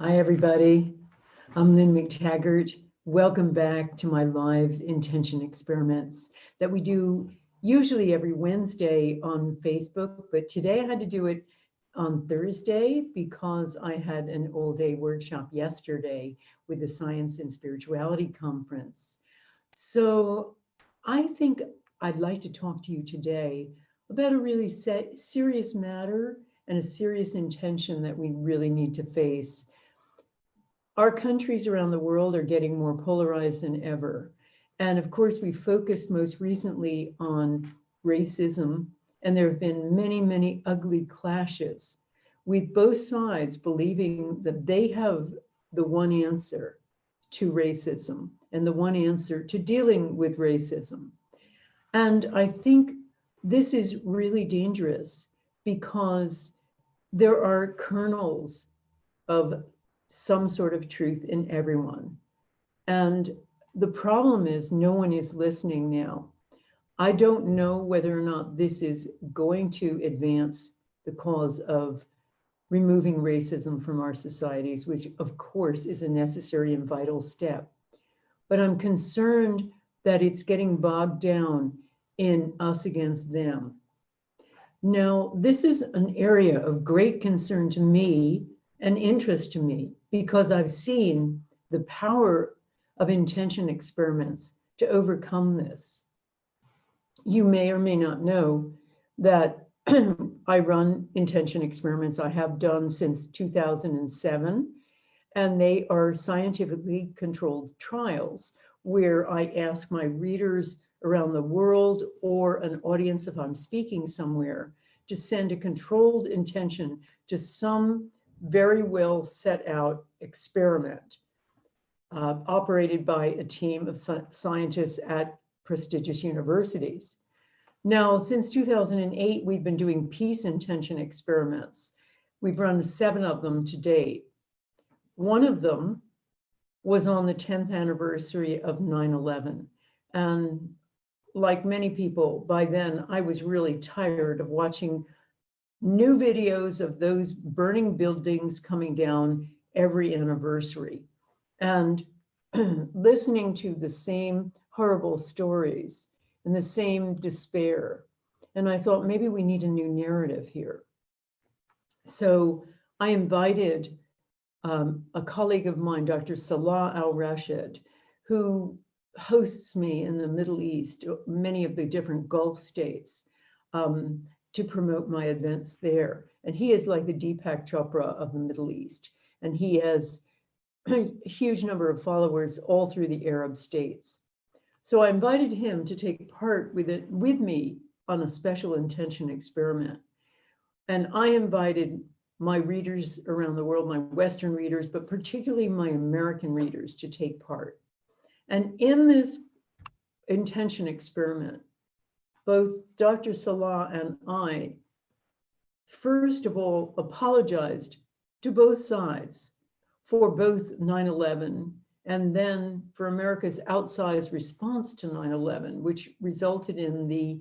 Hi, everybody. I'm Lynn McTaggart. Welcome back to my live intention experiments that we do usually every Wednesday on Facebook, but today I had to do it on Thursday because I had an all-day workshop yesterday with the Science and Spirituality Conference. So I think I'd like to talk to you today about a really serious matter and a serious intention that we really need to face. Our countries around the world are getting more polarized than ever. And of course, we focused most recently on racism, and there have been many, many ugly clashes with both sides believing that they have the one answer to racism and the one answer to dealing with racism. And I think this is really dangerous because there are kernels of some sort of truth in everyone. And the problem is no one is listening now. I don't know whether or not this is going to advance the cause of removing racism from our societies, which of course is a necessary and vital step. But I'm concerned that it's getting bogged down in us against them. Now, this is an area of great concern to me and interest to me because I've seen the power of intention experiments to overcome this. You may or may not know that I run intention experiments. I have done since 2007, and they are scientifically controlled trials where I ask my readers around the world or an audience, if I'm speaking somewhere, to send a controlled intention to some very well set out experiment operated by a team of scientists at prestigious universities. Now, since 2008, we've been doing peace intention experiments. We've run 7 of them to date. One of them was on the 10th anniversary of 9/11. And like many people, by then I was really tired of watching new videos of those burning buildings coming down every anniversary and listening to the same horrible stories and the same despair. And I thought maybe we need a new narrative here. So I invited a colleague of mine, Dr. Salah Al-Rashid, who hosts me in the Middle East, many of the different Gulf states, to promote my events there. And he is like the Deepak Chopra of the Middle East. And he has a huge number of followers all through the Arab states. So I invited him to take part with me on a special intention experiment. And I invited my readers around the world, my Western readers, but particularly my American readers to take part. And in this intention experiment, both Dr. Salah and I, first of all, apologized to both sides for both 9/11 and then for America's outsized response to 9/11, which resulted in the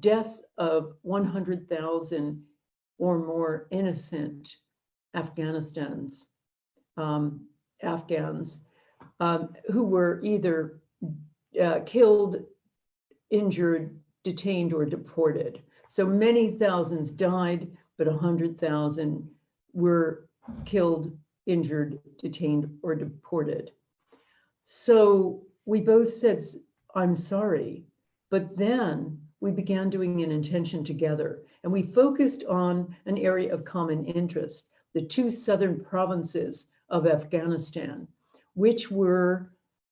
deaths of 100,000 or more innocent Afghans who were either killed, injured, detained, or deported. So many thousands died, but 100,000 were killed, injured, detained, or deported. So we both said, I'm sorry, but then we began doing an intention together, and we focused on an area of common interest, the 2 southern provinces of Afghanistan, which were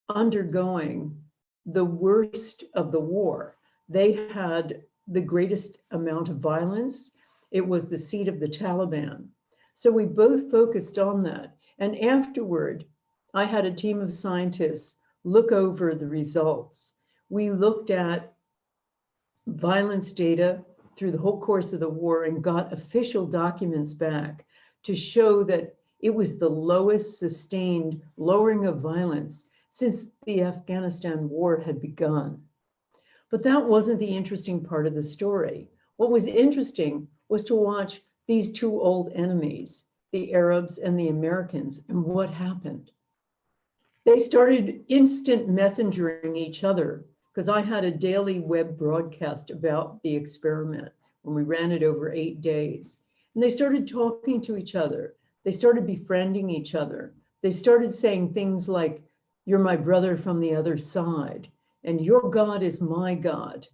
undergoing the worst of the war. They had the greatest amount of violence. It was the seat of the Taliban. So we both focused on that. And afterward, I had a team of scientists look over the results. We looked at violence data through the whole course of the war and got official documents back to show that it was the lowest sustained lowering of violence since the Afghanistan war had begun. But that wasn't the interesting part of the story. What was interesting was to watch these 2 old enemies the Arabs and the Americans. And what happened? They started instant messengering each other, because I had a daily web broadcast about the experiment when we ran it over 8 days. And they started talking to each other. They started befriending each other. They started saying things like, "You're my brother from the other side," and "Your God is my God,"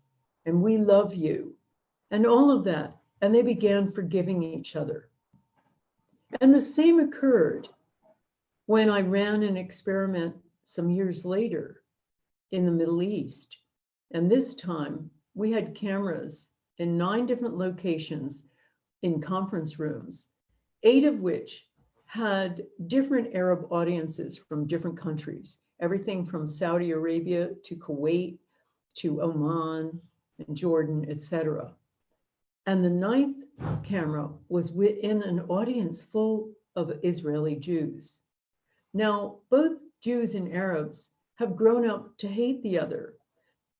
and "We love you," and all of that. And they began forgiving each other. And the same occurred when I ran an experiment some years later in the Middle East. And this time we had cameras in 9 different locations in conference rooms, 8 of which had different Arab audiences from different countries, everything from Saudi Arabia to Kuwait to Oman and Jordan, etc. And the 9th camera was within an audience full of Israeli Jews. Now, both Jews and Arabs have grown up to hate the other,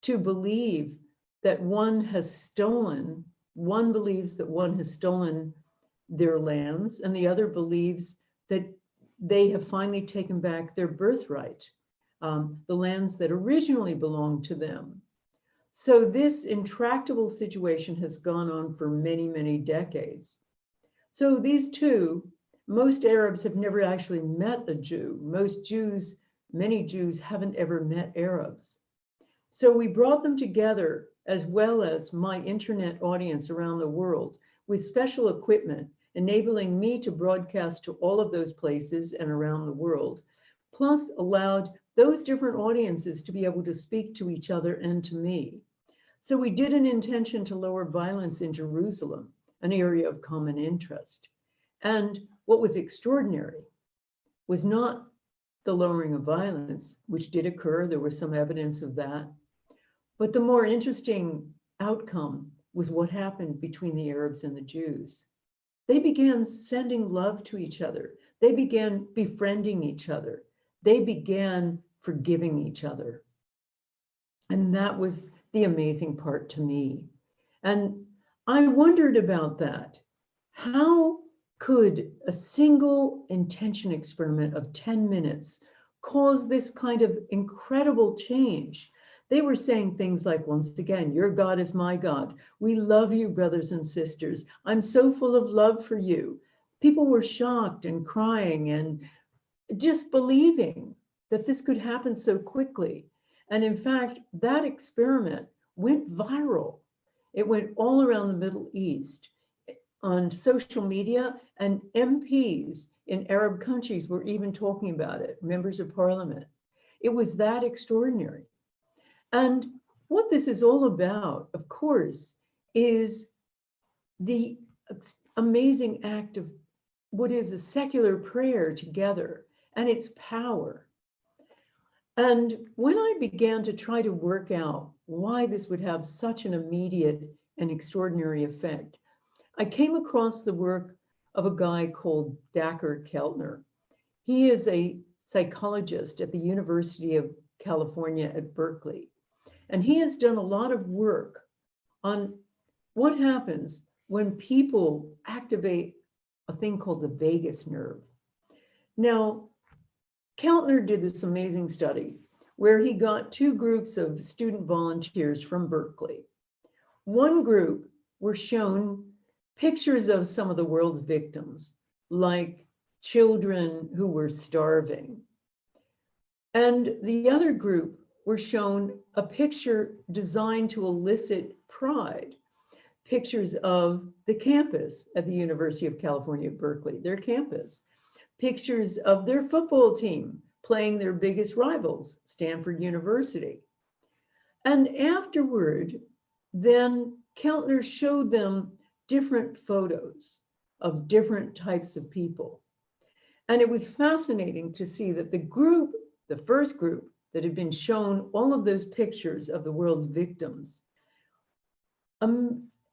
to believe that one believes that one has stolen their lands, and the other believes that they have finally taken back their birthright, the lands that originally belonged to them. So this intractable situation has gone on for many, many decades. So these two, most Arabs have never actually met a Jew. Many Jews haven't ever met Arabs. So we brought them together, as well as my internet audience around the world, with special equipment, enabling me to broadcast to all of those places and around the world, plus allowed those different audiences to be able to speak to each other and to me. So we did an intention to lower violence in Jerusalem, an area of common interest. And what was extraordinary was not the lowering of violence, which did occur. There was some evidence of that. But the more interesting outcome was what happened between the Arabs and the Jews. They began sending love to each other. They began befriending each other. They began forgiving each other. And that was the amazing part to me. And I wondered about that. How could a single intention experiment of 10 minutes cause this kind of incredible change? They were saying things like, once again, "Your God is my God. We love you, brothers and sisters. I'm so full of love for you." People were shocked and crying and just believing that this could happen so quickly. And in fact, that experiment went viral. It went all around the Middle East on social media, and MPs in Arab countries were even talking about it, members of parliament. It was that extraordinary. And what this is all about, of course, is the amazing act of what is a secular prayer together and its power. And when I began to try to work out why this would have such an immediate and extraordinary effect, I came across the work of a guy called Dacher Keltner. He is a psychologist at the University of California at Berkeley. And he has done a lot of work on what happens when people activate a thing called the vagus nerve. Now, Keltner did this amazing study where he got 2 groups of student volunteers from Berkeley. One group were shown pictures of some of the world's victims, like children who were starving. And the other group were shown a picture designed to elicit pride, pictures of the campus at the University of California, Berkeley, their campus, pictures of their football team playing their biggest rivals, Stanford University. And afterward, then Keltner showed them different photos of different types of people. And it was fascinating to see that the first group that had been shown all of those pictures of the world's victims,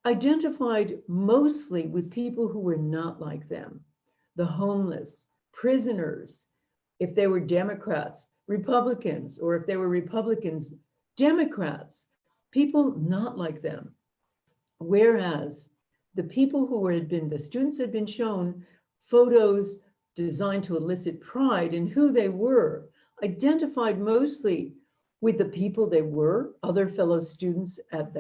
identified mostly with people who were not like them, the homeless, prisoners, if they were Democrats, Republicans, or if they were Republicans, Democrats, people not like them. Whereas the people who had been, the students had been shown photos designed to elicit pride in who they were, identified mostly with the people they were, other fellow students at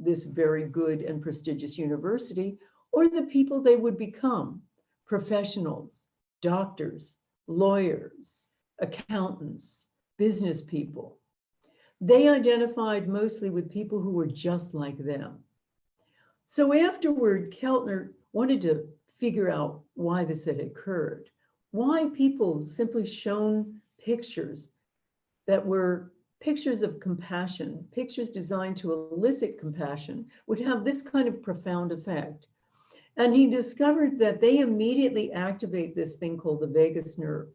this very good and prestigious university, or the people they would become, professionals, doctors, lawyers, accountants, business people. They identified mostly with people who were just like them. So afterward, Keltner wanted to figure out why this had occurred, why people simply shown pictures that were pictures of compassion, pictures designed to elicit compassion, would have this kind of profound effect. And he discovered that they immediately activate this thing called the vagus nerve.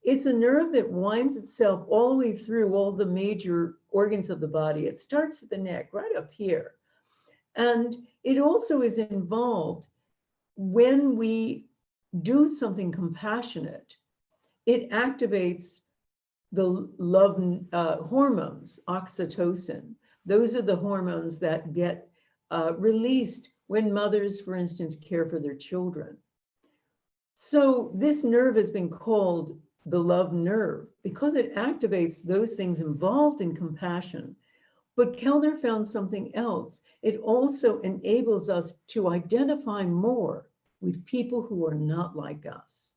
It's a nerve that winds itself all the way through all the major organs of the body. It starts at the neck, right up here. And it also is involved when we do something compassionate. It activates the love hormones, oxytocin. Those are the hormones that get released when mothers, for instance, care for their children. So this nerve has been called the love nerve because it activates those things involved in compassion. But Kellner found something else. It also enables us to identify more with people who are not like us.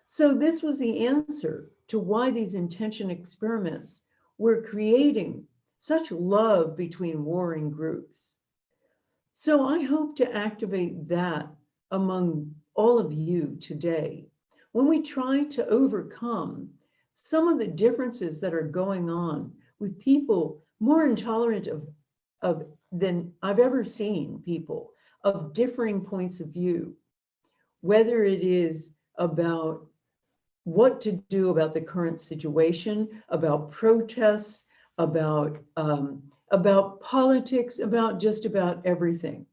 So this was the answer to why these intention experiments were creating such love between warring groups. So I hope to activate that among all of you today when we try to overcome some of the differences that are going on with people more intolerant of than I've ever seen, people of differing points of view, whether it is about what to do about the current situation, about protests, about politics, about just about everything.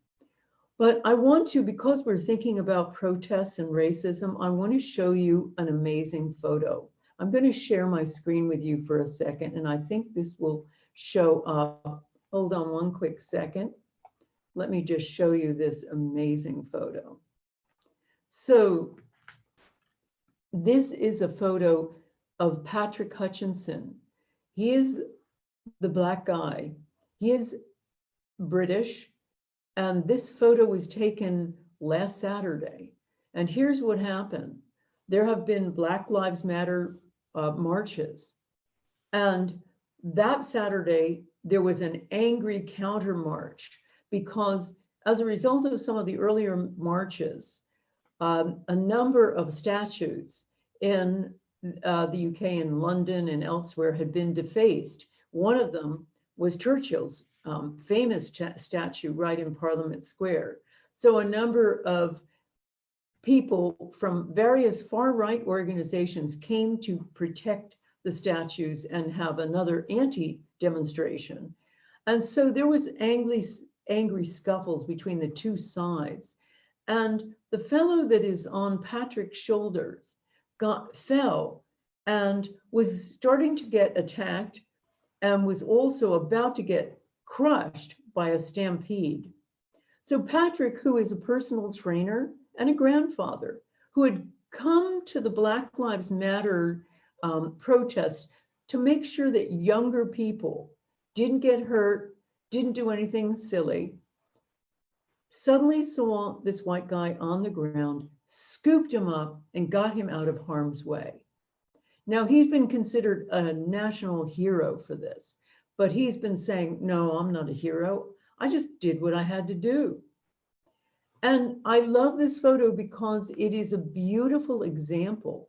But I want to, because we're thinking about protests and racism, I want to show you an amazing photo. I'm going to share my screen with you for a second, and I think this will show up. Hold on one quick second. Let me just show you this amazing photo. So this is a photo of Patrick Hutchinson. He is the black guy. He is British. And this photo was taken last Saturday. And here's what happened. There have been Black Lives Matter marches. And that Saturday, there was an angry counter march because as a result of some of the earlier marches, a number of statues in the UK and London and elsewhere had been defaced. One of them was Churchill's famous statue right in Parliament Square. So a number of people from various far-right organizations came to protect the statues and have another anti-demonstration. And so there was angry scuffles between the two sides. And the fellow that is on Patrick's shoulders fell and was starting to get attacked and was also about to get crushed by a stampede. So Patrick, who is a personal trainer and a grandfather, who had come to the Black Lives Matter protests to make sure that younger people didn't get hurt, didn't do anything silly, suddenly saw this white guy on the ground, scooped him up, and got him out of harm's way. Now, he's been considered a national hero for this, but he's been saying, no, I'm not a hero. I just did what I had to do. And I love this photo because it is a beautiful example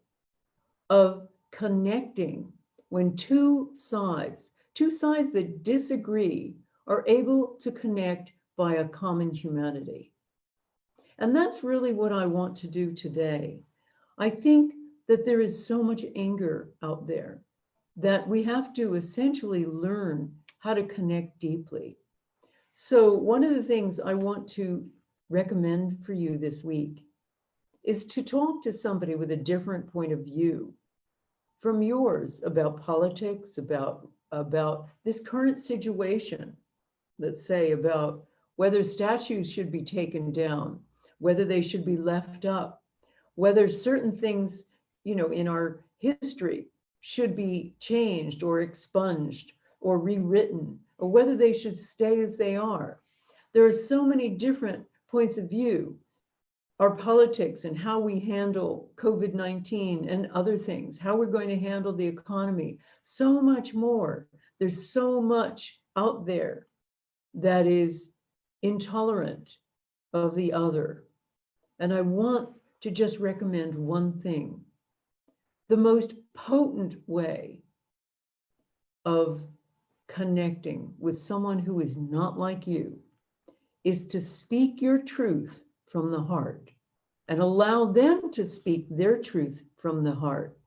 of connecting when two sides that disagree are able to connect by a common humanity. And that's really what I want to do today. I think that there is so much anger out there that we have to essentially learn how to connect deeply. So one of the things I want to recommend for you this week is to talk to somebody with a different point of view from yours about politics, about this current situation, let's say about whether statues should be taken down, whether they should be left up, whether certain things, in our history should be changed or expunged or rewritten, or whether they should stay as they are. There are so many different points of view. Our politics and how we handle COVID-19 and other things, how we're going to handle the economy, so much more. There's so much out there that is intolerant of the other. And I want to just recommend one thing. The most potent way of connecting with someone who is not like you is to speak your truth from the heart and allow them to speak their truth from the heart.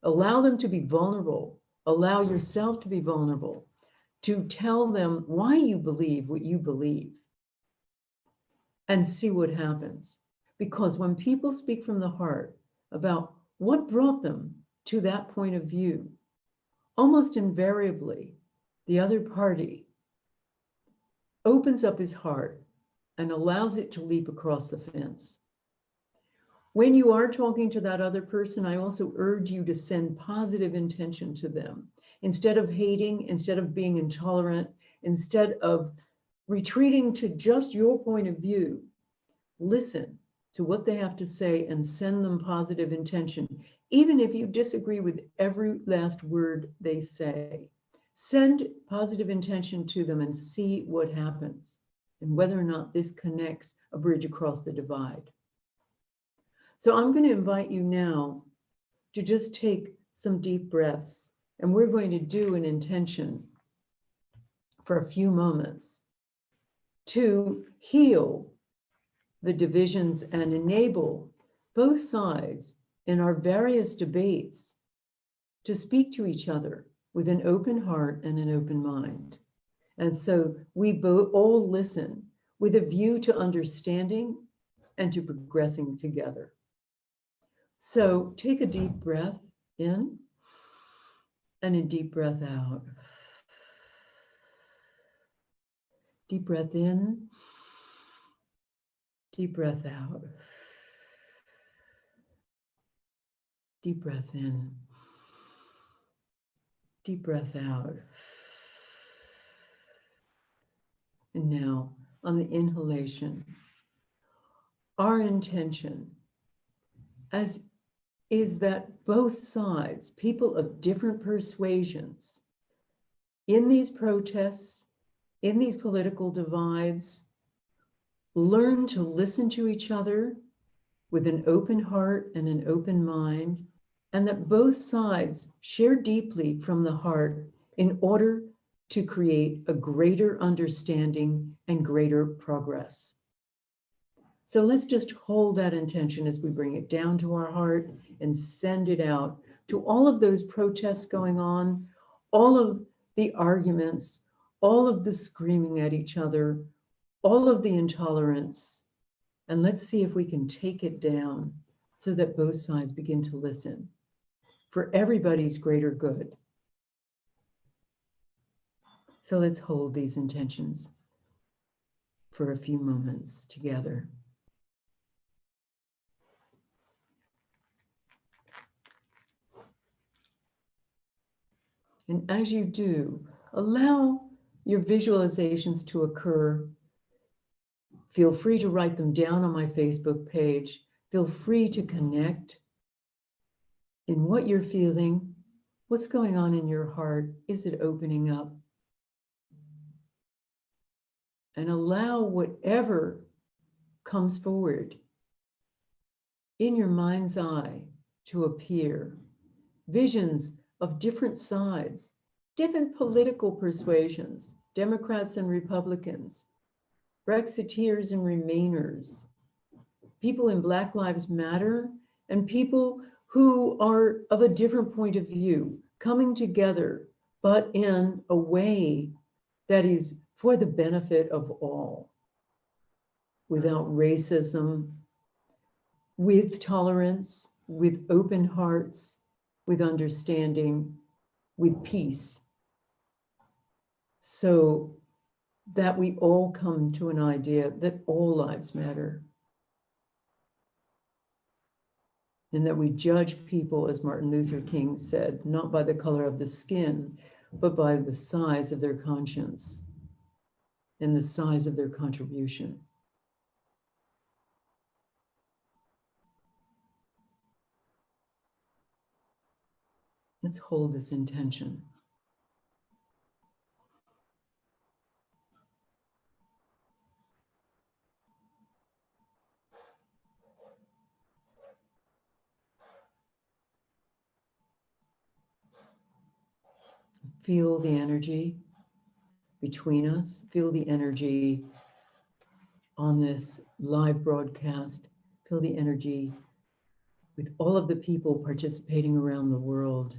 Allow them to be vulnerable. Allow yourself to be vulnerable, to tell them why you believe what you believe and see what happens. Because when people speak from the heart about what brought them to that point of view, almost invariably, the other party opens up his heart and allows it to leap across the fence. When you are talking to that other person, I also urge you to send positive intention to them. Instead of hating, instead of being intolerant, instead of retreating to just your point of view, listen to what they have to say and send them positive intention. Even if you disagree with every last word they say, send positive intention to them and see what happens and whether or not this connects a bridge across the divide. So I'm going to invite you now to just take some deep breaths, and we're going to do an intention for a few moments to heal the divisions and enable both sides in our various debates to speak to each other with an open heart and an open mind. And so we all listen with a view to understanding and to progressing together. So take a deep breath in and a deep breath out. Deep breath in, deep breath out. Deep breath in, deep breath out. And now on the inhalation, our intention is that both sides, people of different persuasions, in these protests, in these political divides, learn to listen to each other with an open heart and an open mind, and that both sides share deeply from the heart in order to create a greater understanding and greater progress. So let's just hold that intention as we bring it down to our heart and send it out to all of those protests going on, all of the arguments, all of the screaming at each other, all of the intolerance. And let's see if we can take it down so that both sides begin to listen for everybody's greater good. So let's hold these intentions for a few moments together. And as you do, allow your visualizations to occur. Feel free to write them down on my Facebook page. Feel free to connect in what you're feeling. What's going on in your heart? Is it opening up? And allow whatever comes forward in your mind's eye to appear. Visions of different sides, different political persuasions, Democrats and Republicans, Brexiteers and Remainers, people in Black Lives Matter, and people who are of a different point of view, coming together, but in a way that is for the benefit of all, without racism, with tolerance, with open hearts, with understanding, with peace, so that we all come to an idea that all lives matter. and that we judge people, as Martin Luther King said, not by the color of the skin, but by the size of their conscience and the size of their contribution. Let's hold this intention. Feel the energy between us. Feel the energy on this live broadcast. Feel the energy with all of the people participating around the world.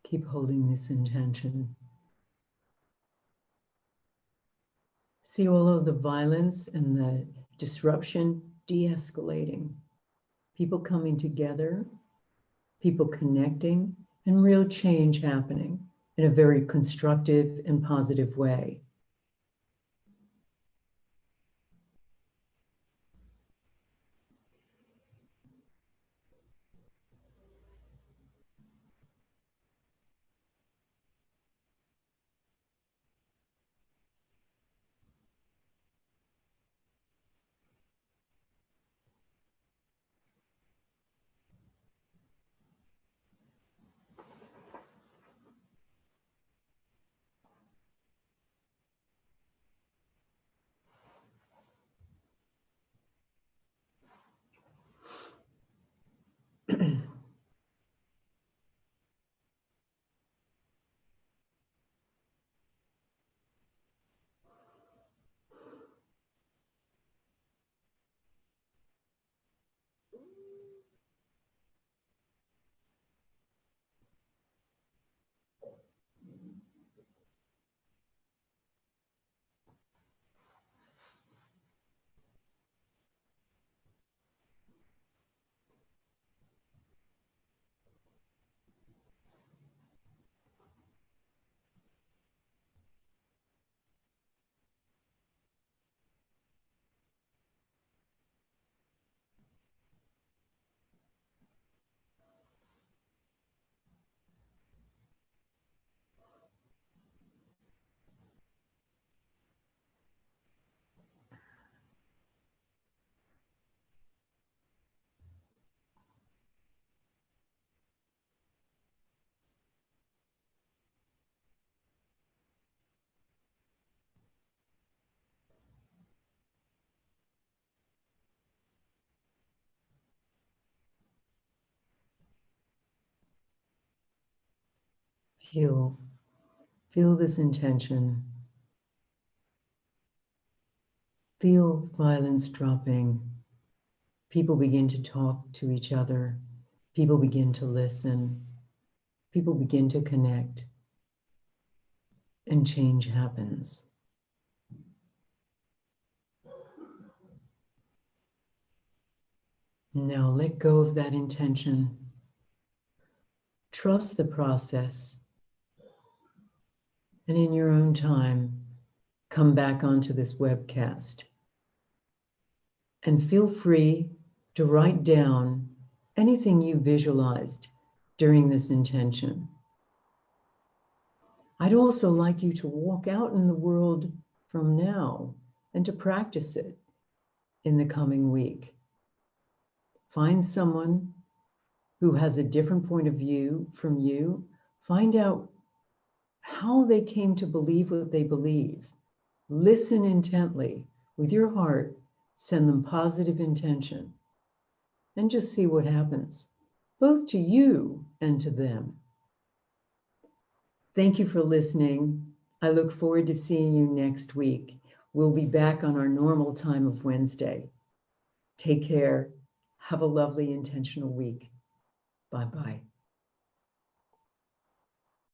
Keep holding this intention. See all of the violence and the disruption de-escalating. People coming together, people connecting, and real change happening in a very constructive and positive way. Feel this intention. Feel violence dropping. People begin to talk to each other. People begin to listen. People begin to connect. And change happens. Now let go of that intention. Trust the process. And in your own time, come back onto this webcast. And feel free to write down anything you visualized during this intention. I'd also like you to walk out in the world from now and to practice it in the coming week. Find someone who has a different point of view from you. Find out how they came to believe what they believe. Listen intently with your heart, send them positive intention, and just see what happens, both to you and to them. Thank you for listening. I look forward to seeing you next week. We'll be back on our normal time of Wednesday. Take care. Have a lovely intentional week. Bye-bye.